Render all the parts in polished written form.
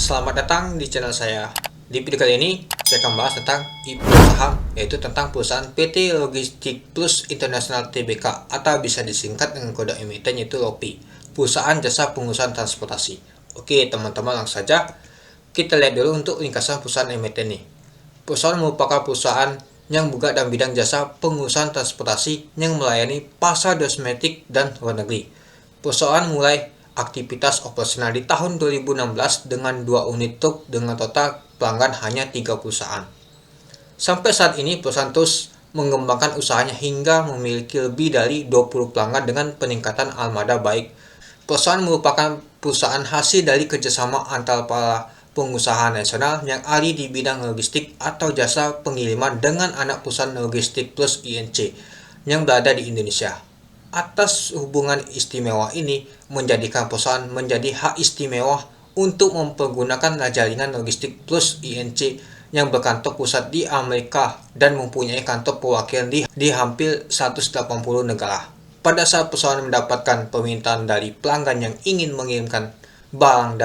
Selamat datang di channel saya. Di video kali ini, saya akan bahas tentang IPO saham, yaitu tentang perusahaan PT Logistik Plus International Tbk, atau bisa disingkat dengan kode emiten yaitu LOPI, perusahaan jasa pengurusan transportasi. Oke, teman-teman, langsung saja kita lihat dulu untuk ringkasan perusahaan emiten ini. Perusahaan merupakan perusahaan yang bergerak dalam bidang jasa pengurusan transportasi yang melayani pasar domestik dan luar negeri. Perusahaan mulai aktivitas operasional di tahun 2016 dengan 2 unit truk dengan total pelanggan hanya 3 perusahaan. Sampai saat ini perusahaan terus mengembangkan usahanya hingga memiliki lebih dari 20 pelanggan dengan peningkatan armada baik. Perusahaan merupakan perusahaan hasil dari kerjasama antara para pengusaha nasional yang ahli di bidang logistik atau jasa pengiriman dengan anak perusahaan Logistik Plus INC yang berada di Indonesia. Atas hubungan istimewa ini menjadikan perusahaan menjadi hak istimewa untuk mempergunakan jaringan Logistik Plus INC yang berkantor pusat di Amerika dan mempunyai kantor perwakilan di hampir 180 negara. Pada saat perusahaan mendapatkan permintaan dari pelanggan yang ingin mengirimkan barang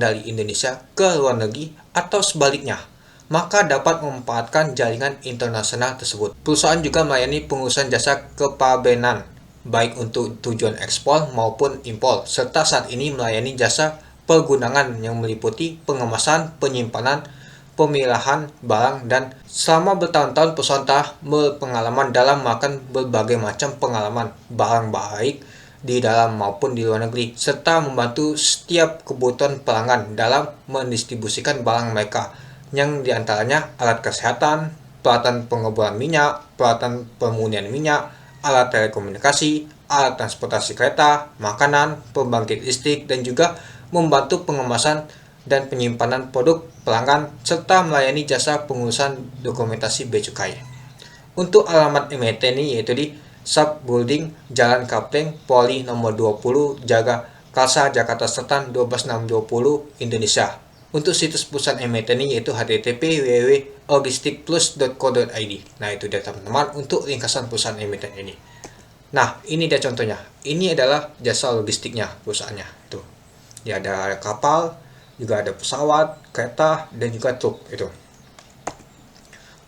dari Indonesia ke luar negeri atau sebaliknya, maka dapat memanfaatkan jaringan internasional tersebut. Perusahaan juga melayani pengurusan jasa kepabeanan baik untuk tujuan ekspor maupun impor, serta saat ini melayani jasa pergunangan yang meliputi pengemasan, penyimpanan, pemilahan barang, dan selama bertahun-tahun perusahaan telah berpengalaman dalam melakukan berbagai macam pengalaman barang baik di dalam maupun di luar negeri, serta membantu setiap kebutuhan pelanggan dalam mendistribusikan barang mereka, yang diantaranya alat kesehatan, peralatan pengeboran minyak, peralatan pemurnian minyak, alat telekomunikasi, alat transportasi kereta, makanan, pembangkit listrik, dan juga membantu pengemasan dan penyimpanan produk pelanggan, serta melayani jasa pengurusan dokumentasi bea cukai. Untuk alamat emiten ini yaitu di Sub Building Jalan Kapten Poli nomor 20 Jaga Kalsa Jakarta Selatan 12620 Indonesia. Untuk situs perusahaan emiten ini yaitu http://logistikplus.co.id. Nah, itu dia teman-teman untuk ringkasan perusahaan emiten ini. Nah, ini dia contohnya. Ini adalah jasa logistiknya perusahaannya. Tuh. Ya, ada kapal, juga ada pesawat, kereta, dan juga truk itu.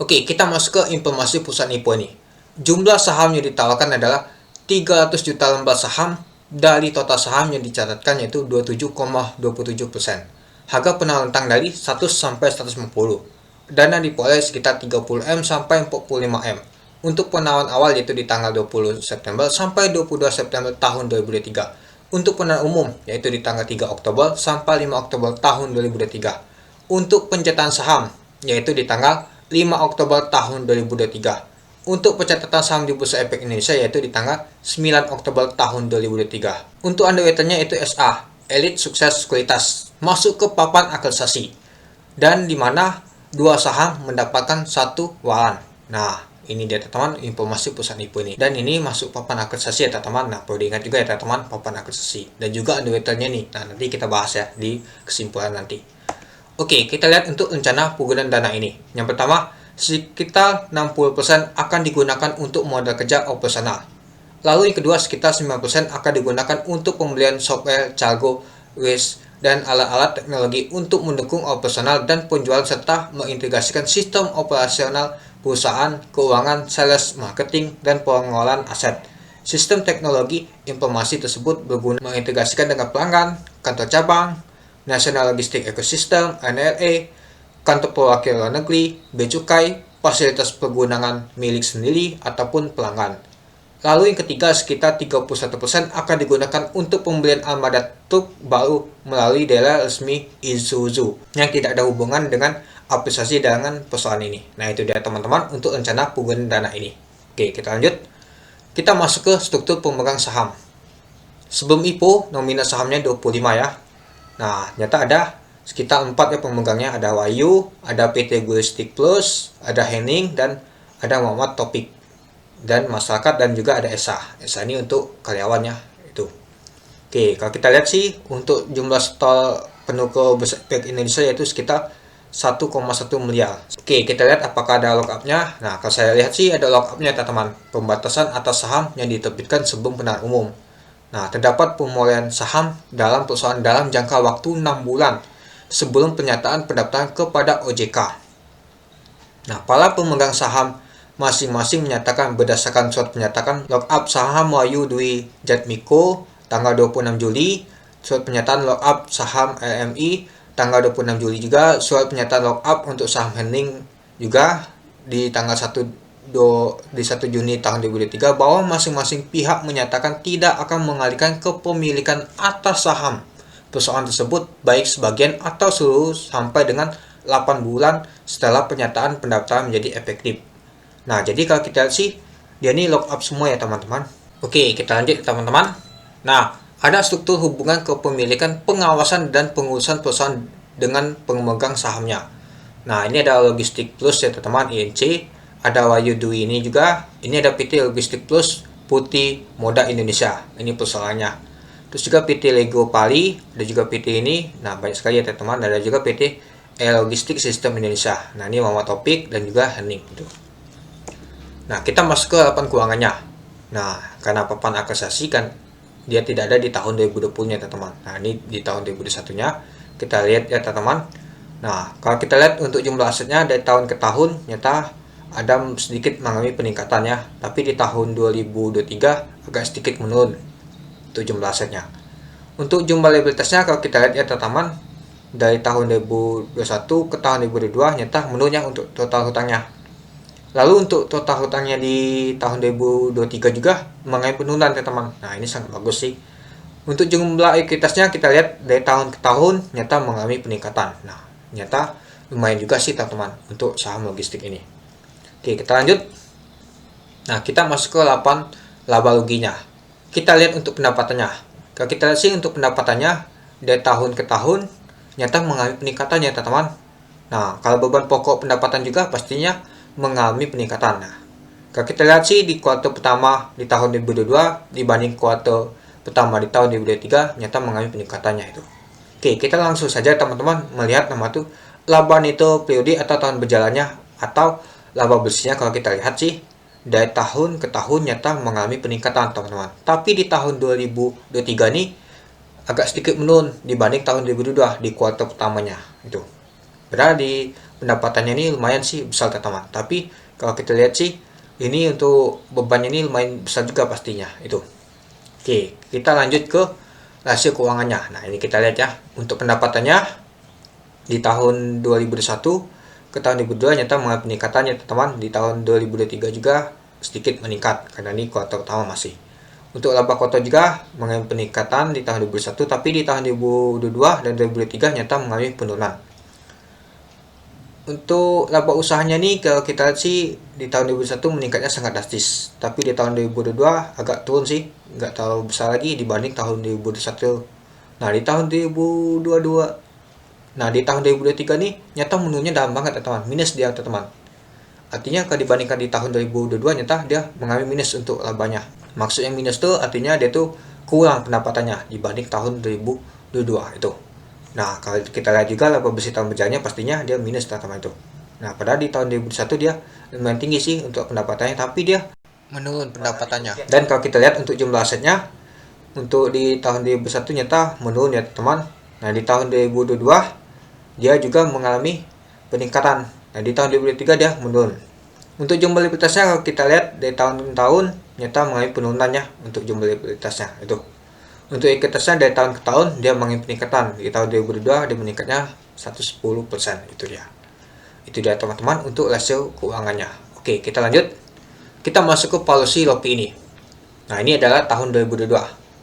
Oke, kita masuk ke informasi perusahaan IPO ini. Jumlah saham yang ditawarkan adalah 300 juta lembar saham dari total saham yang dicatatkan yaitu 27,27%. Harga penawaran rentang dari 100 sampai 150. Dana diperoleh sekitar 30M sampai 45M. Untuk penawaran awal yaitu di tanggal 20 September sampai 22 September tahun 2023. Untuk penawaran umum yaitu di tanggal 3 Oktober sampai 5 Oktober tahun 2023. Untuk pencatatan saham yaitu di tanggal 5 Oktober tahun 2023. Untuk pencatatan saham di Bursa Efek Indonesia yaitu di tanggal 9 Oktober tahun 2023. Untuk underwriternya yaitu SA, Elite Sukses Kualitas, masuk ke papan aktualisasi, dan di mana 2 saham mendapatkan 1 waran. Nah, ini dia teman-teman informasi perusahaan IPO ini, dan ini masuk papan aktualisasi ya teman-teman. Nah, perlu diingat juga ya teman-teman papan aktualisasi dan juga underwriternya nih. Nah, nanti kita bahas ya di kesimpulan nanti. Oke, kita lihat untuk rencana penggunaan dana ini. Yang pertama, sekitar 60% akan digunakan untuk modal kerja operasional. Lalu yang kedua, sekitar 9% akan digunakan untuk pembelian software, cargo, waste, dan alat-alat teknologi untuk mendukung operasional dan penjualan serta mengintegrasikan sistem operasional perusahaan, keuangan, sales, marketing, dan pengelolaan aset. Sistem teknologi informasi tersebut berguna mengintegrasikan dengan pelanggan, kantor cabang, National Logistic Ecosystem, NLA, kantor perwakilan luar negeri, bea cukai, fasilitas pergunangan milik sendiri, ataupun pelanggan. Lalu yang ketiga, sekitar 31% akan digunakan untuk pembelian armada truk baru melalui dealer resmi Isuzu yang tidak ada hubungan dengan aplikasi dengan perusahaan ini. Nah, itu dia teman-teman untuk rencana penggunaan dana ini. Oke, kita lanjut. Kita masuk ke struktur pemegang saham. Sebelum IPO, nominal sahamnya 25 ya. Nah, ternyata ada sekitar 4 ya pemegangnya. Ada Wahyu, ada PT Logistik Plus, ada Henning, dan ada Muhammad Topik, dan masyarakat, dan juga ada ESA. ESA ini untuk karyawannya itu. Oke, kalau kita lihat sih untuk jumlah stol penuh ke Bursa Efek Indonesia yaitu sekitar 1,1 miliar. Oke, kita lihat apakah ada lock-up-nya. Nah, kalau saya lihat sih ada lock-up-nya teman-teman. Pembatasan atas saham yang diterbitkan sebelum penawaran umum. Nah, terdapat pemulihan saham dalam perusahaan dalam jangka waktu 6 bulan sebelum pernyataan pendaftaran kepada OJK. Nah, para pemegang saham masing-masing menyatakan berdasarkan surat pernyataan lock-up saham Wahyu Dwi Jatmiko tanggal 26 Juli, surat pernyataan lock-up saham LMI tanggal 26 Juli juga, surat pernyataan lock-up untuk saham Henning juga di tanggal 1 Juni tahun 2023, bahwa masing-masing pihak menyatakan tidak akan mengalihkan kepemilikan atas saham perusahaan tersebut baik sebagian atau seluruh sampai dengan 8 bulan setelah pernyataan pendaftaran menjadi efektif. Nah, jadi kalau kita lihat sih, dia ini lock up semua ya teman-teman. Oke, kita lanjut teman-teman. Nah, ada struktur hubungan kepemilikan, pengawasan, dan pengurusan perusahaan dengan pemegang sahamnya. Nah, ini ada Logistik Plus ya teman-teman, INC. Ada Wahyu Dwi ini juga. Ini ada PT Logistik Plus Putih Moda Indonesia. Ini perusahaannya. Terus juga PT Lego Pali, ada juga PT ini. Nah, banyak sekali ya teman-teman. Ada juga PT Logistik Sistem Indonesia. Nah, ini Muhammad Taufik dan juga Henning gitu. Nah, kita masuk ke laporan keuangannya. Nah, karena papan akusasi kan dia tidak ada di tahun 2020-nya, teman-teman. Nah, ini di tahun 2021-nya. Kita lihat ya, teman-teman. Nah, kalau kita lihat untuk jumlah asetnya dari tahun ke tahun, nyata ada sedikit mengalami peningkatan ya. Tapi di tahun 2023 agak sedikit menurun untuk jumlah asetnya. Untuk jumlah liabilitasnya kalau kita lihat ya, teman-teman, dari tahun 2021 ke tahun 2022 nyata menurunnya untuk total hutangnya. Lalu untuk total hutangnya di tahun 2023 juga mengalami penurunan teman-teman. Nah, ini sangat bagus sih. Untuk jumlah ekuitasnya kita lihat dari tahun ke tahun nyata mengalami peningkatan. Nah, nyata lumayan juga sih teman-teman untuk saham logistik ini. Oke, kita lanjut. Nah, kita masuk ke laporan laba ruginya. Kita lihat untuk pendapatannya. Kalau kita lihat sih untuk pendapatannya dari tahun ke tahun nyata mengalami peningkatan ya teman-teman. Nah, kalau beban pokok pendapatan juga pastinya mengalami peningkatan. Nah, kalau kita lihat sih di kuartal pertama di tahun 2022 dibanding kuartal pertama di tahun 2023 nyata mengalami peningkatannya itu. Oke, kita langsung saja teman-teman melihat nama tuh laba neto periode atau tahun berjalannya atau laba bersihnya. Kalau kita lihat sih dari tahun ke tahun nyata mengalami peningkatan teman-teman. Tapi di tahun 2023 ini agak sedikit menurun dibanding tahun 2022 di kuartal pertamanya itu. Berarti pendapatannya ini lumayan sih besar teman-teman. Tapi kalau kita lihat sih ini untuk bebannya ini lumayan besar juga pastinya itu. Oke, kita lanjut ke rasio keuangannya. Nah, ini kita lihat ya. Untuk pendapatannya di tahun 2021 ke tahun 2022 nyata mengalami peningkatannya teman-teman. Di tahun 2023 juga sedikit meningkat karena ini kuartal pertama masih. Untuk laba kuartal juga mengalami peningkatan di tahun 2021, tapi di tahun 2022 dan 2023 nyata mengalami penurunan. Untuk laba usahanya nih kalau kita lihat sih di tahun 2021 meningkatnya sangat drastis, tapi di tahun 2022 agak turun sih, nggak terlalu besar lagi dibanding tahun 2021. Nah, di tahun 2023 nih nyata menurunnya dalam banget teman-teman, minus dia teman-teman. Artinya kalau dibandingkan di tahun 2022 nyata dia mengalami minus untuk labanya. Maksudnya minus tuh artinya dia tuh kurang pendapatannya dibanding tahun 2022 itu. Nah, kalau kita lihat juga laba bersih tahun berjalannya pastinya dia minus teman-teman itu. Nah, padahal di tahun 2021 dia lumayan tinggi sih untuk pendapatannya, tapi dia menurun pendapatannya. Dan kalau kita lihat untuk jumlah asetnya, untuk di tahun 2021 nyata menurun ya teman. Nah, di tahun 2022 dia juga mengalami peningkatan. Nah, di tahun 2023 dia menurun. Untuk jumlah likuiditasnya kalau kita lihat dari tahun ke tahun nyata mengalami penurunannya untuk jumlah likuiditasnya itu. Untuk likuiditasnya dari tahun ke tahun dia mengalami peningkatan. Di tahun 2022 dia meningkatnya 110% itu dia. Itu dia teman-teman untuk rasio keuangannya. Oke, kita lanjut. Kita masuk ke policy LOPI ini. Nah, ini adalah tahun 2022.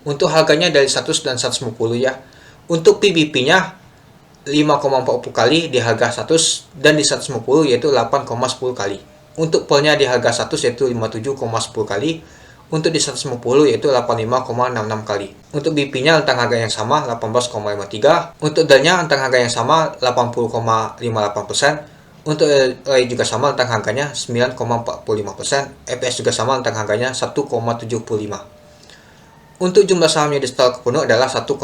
Untuk harganya dari 100 dan 150 ya. Untuk PBP-nya 5,40 kali di harga 100 dan di 150 yaitu 8,10 kali. Untuk polnya di harga 100 yaitu 57,10 kali. Untuk di 150 yaitu 85,66 kali. Untuk BP-nya rentang harga yang sama 18,53. Untuk DAL-nya rentang harga yang sama 80,58%. Untuk LAI juga sama rentang harganya 9,45%. EPS juga sama rentang harganya 1,75. Untuk jumlah sahamnya di setel penuh adalah 1,1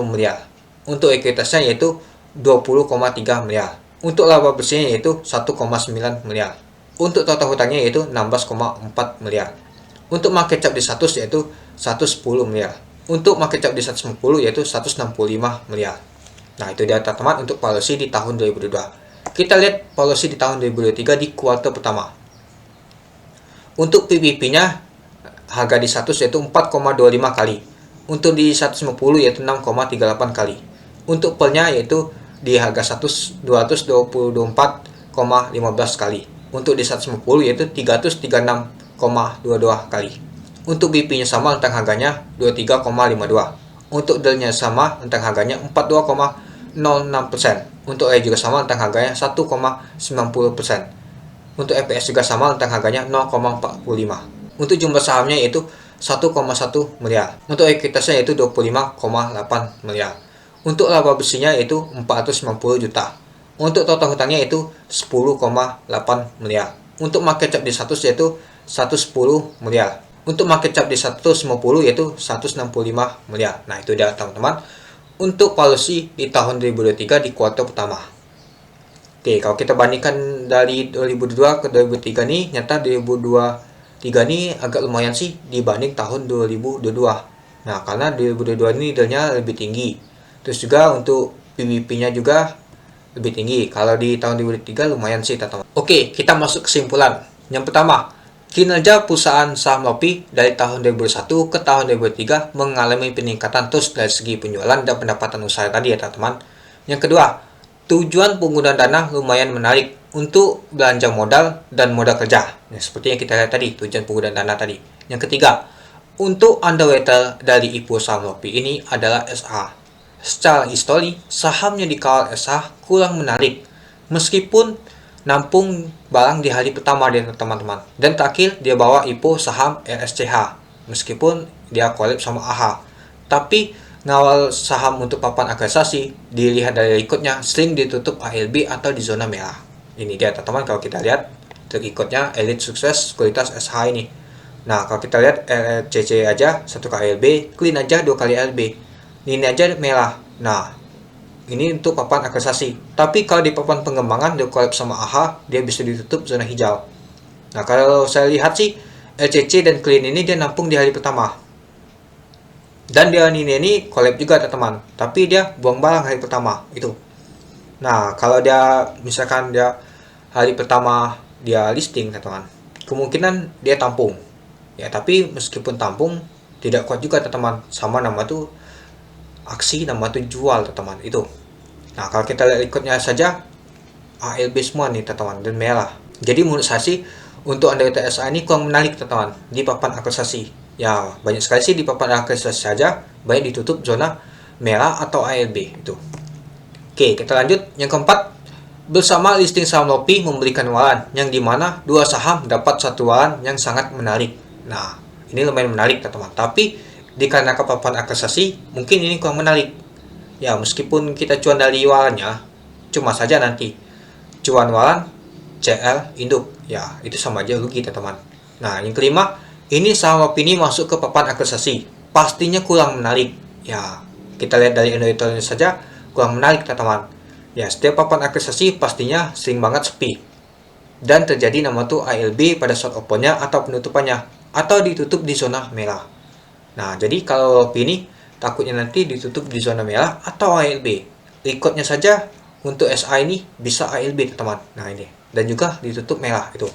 miliar. Untuk ekuitasnya yaitu 20,3 miliar. Untuk laba bersihnya yaitu 1,9 miliar. Untuk total hutangnya yaitu 16,4 miliar. Untuk market cap di 100 yaitu 110 miliar. Untuk market cap di 150 yaitu 165 miliar. Nah, itu dia teman-teman untuk policy di tahun 2022. Kita lihat policy di tahun 2023 di kuartal pertama. Untuk PBP-nya harga di 100 yaitu 4,25 kali. Untuk di 150 yaitu 6,38 kali. Untuk per-nya yaitu di harga 100 224,15 kali. Untuk di 150 yaitu 336,22 kali. Untuk BP-nya sama rentang harganya 23,52. Untuk DEL-nya sama rentang harganya 42,06%. Untuk E juga sama rentang harganya 1,90%. Untuk EPS juga sama rentang harganya 0,45. Untuk jumlah sahamnya yaitu 1,1 miliar. Untuk ekuitasnya yaitu 25,8 miliar. Untuk laba bersihnya yaitu 490 juta. Untuk total hutangnya yaitu 10,8 miliar. Untuk market cap di 100 yaitu 110 miliar. Untuk market cap di 150 yaitu 165 miliar. Nah, itu dia teman-teman untuk policy di tahun 2023 di kuartal pertama. Oke, kalau kita bandingkan dari 2022 ke 2023 nih, nyata 2023 nih agak lumayan sih dibanding tahun 2022. Nah, karena 2022 ini nilainya lebih tinggi. Terus juga untuk PBP-nya juga lebih tinggi. Kalau di tahun 2023 lumayan sih, teman-teman. Oke, kita masuk kesimpulan. Yang pertama, kinerja perusahaan saham Lopi dari tahun 2021 ke tahun 2023 mengalami peningkatan terus dari segi penjualan dan pendapatan usaha tadi ya, teman-teman. Yang kedua, tujuan penggunaan dana lumayan menarik untuk belanja modal dan modal kerja. Ya, seperti yang kita lihat tadi, tujuan penggunaan dana tadi. Yang ketiga, untuk underwriter dari IPO saham Lopi ini adalah SA. Secara histori, sahamnya dikawal SA kurang menarik, meskipun nampung barang di hari pertama dia, teman-teman. Dan terakhir, dia bawa IPO saham RSCH, meskipun dia collab sama AHA. Tapi ngawal saham untuk papan agresiasi, dilihat dari ikutnya sering ditutup ALB atau di zona merah. Ini dia, teman-teman, kalau kita lihat terikutnya Elite Sukses Kualitas SH ini. Nah, kalau kita lihat RCC aja 1 kali ALB, Clean aja 2 kali ALB. Ini aja merah. Nah, ini untuk papan agresiasi. Tapi kalau di papan pengembangan dia collab sama AHA, dia bisa ditutup zona hijau. Nah, kalau saya lihat sih LCC dan Clean ini dia nampung di hari pertama. Dan dia ini collab juga, teman-teman. Tapi dia buang barang hari pertama itu. Nah, kalau dia misalkan dia hari pertama dia listing, teman-teman, kemungkinan dia tampung. Ya, tapi meskipun tampung tidak kuat juga, teman-teman. Sama nama tuh aksi, nama tuh jual, teman-teman, itu. Nah, kalau kita lihat ikutnya saja ALB semua nih, teman-teman, dan merah. Jadi menurut saya sih untuk underwriter SA ini kurang menarik, teman-teman, di papan agresiasi. Ya, banyak sekali sih di papan agresiasi saja baik ditutup zona merah atau ALB itu. Oke, kita lanjut. Yang keempat, bersama listing saham Lopi memberikan waran yang dimana dua saham dapat satu waran yang sangat menarik. Nah, ini lumayan menarik, teman-teman. Tapi dikarenakan papan agresiasi, mungkin ini kurang menarik. Ya, meskipun kita cuan dari warannya, cuma saja nanti cuan waran CL induk. Ya, itu sama aja rugi, teman-teman. Nah, yang kelima, ini saham Lopi ini masuk ke papan agresiasi. Pastinya kurang menarik. Ya, kita lihat dari indikatornya saja kurang menarik, teman-teman. Ya, setiap papan agresiasi pastinya sering banget sepi. Dan terjadi nama tuh ALB pada short opennya atau penutupannya, atau ditutup di zona merah. Nah, jadi kalau Lopi ini takutnya nanti ditutup di zona merah atau ALB. Ikutnya saja untuk SA ini bisa ALB, teman-teman. Nah, ini. Dan juga ditutup merah itu.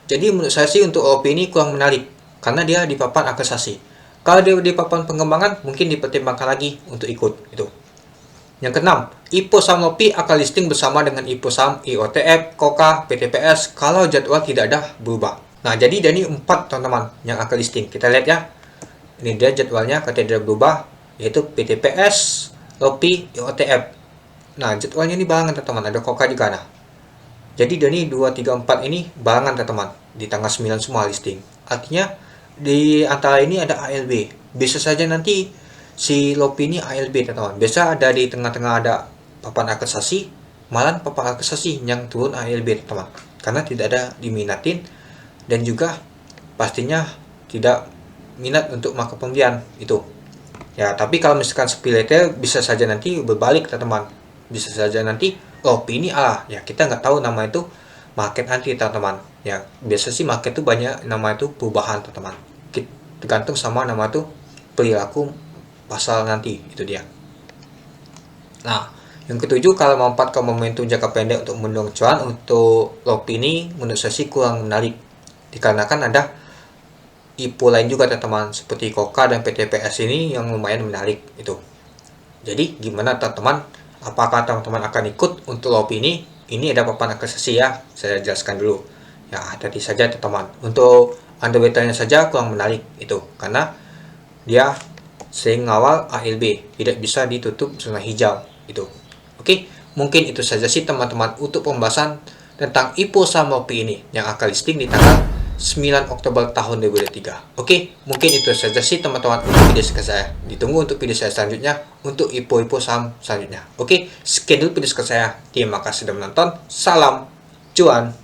Jadi menurut saya sih untuk Lopi ini kurang menarik karena dia di papan agresiasi. Kalau dia di papan pengembangan mungkin dipertimbangkan lagi untuk ikut itu. Yang keenam, IPO saham Lopi akan listing bersama dengan IPO saham IOTF, KOKA, PTPS kalau jadwal tidak ada berubah. Nah, jadi dari 4, teman-teman, yang akan listing. Kita lihat ya. Ini dia jadwalnya kalau tidak berubah, yaitu PTPS, Lopi, IOTF. Nah, jadwalnya ini barengan, teman-teman. Ada KOKA juga. Nah, jadi dari 2, 3, 4 ini barengan, teman-teman. Di tanggal 9 semua listing. Artinya, di antara ini ada ALB. Bisa saja nanti si Lopi ini ALB, teman-teman. Biasa ada di tengah-tengah ada papan agresiasi, malah papan agresiasi yang turun ALB, teman-teman. Karena tidak ada diminatin dan juga pastinya tidak minat untuk melakukan pembelian itu. Ya, tapi kalau misalkan sepi retail bisa saja nanti berbalik, teman-teman. Bisa saja nanti Lopi ini ya kita nggak tahu nama itu market nanti, teman-teman. Ya, biasa sih market itu banyak nama itu perubahan, teman-teman. Tergantung sama nama itu perilaku pasal nanti, itu dia. Nah, yang ketujuh, kalau memanfaatkan momentum jangka pendek untuk mendorong cuan, untuk LOP ini menurut saya sih kurang menarik. Dikarenakan ada IPO lain juga teman-teman, seperti KOKA dan PTPS ini yang lumayan menarik itu. Jadi gimana teman-teman? Apakah teman-teman akan ikut untuk LOP ini? Ini ada papan akselerasi ya, saya jelaskan dulu. Ya, tadi saja teman-teman. Untuk underwaternya saja kurang menarik itu, karena dia sering ngawal ALB, tidak bisa ditutup zona hijau itu. Oke, mungkin itu saja sih teman-teman untuk pembahasan tentang IPO saham LOP ini yang akan listing di tanggal 9 Oktober tahun 2023. Oke, mungkin itu saja sih teman-teman untuk video saya. Ditunggu untuk video saya selanjutnya untuk IPO-IPO saham selanjutnya. Oke, sekian dulu video saya. Terima kasih sudah menonton. Salam cuan.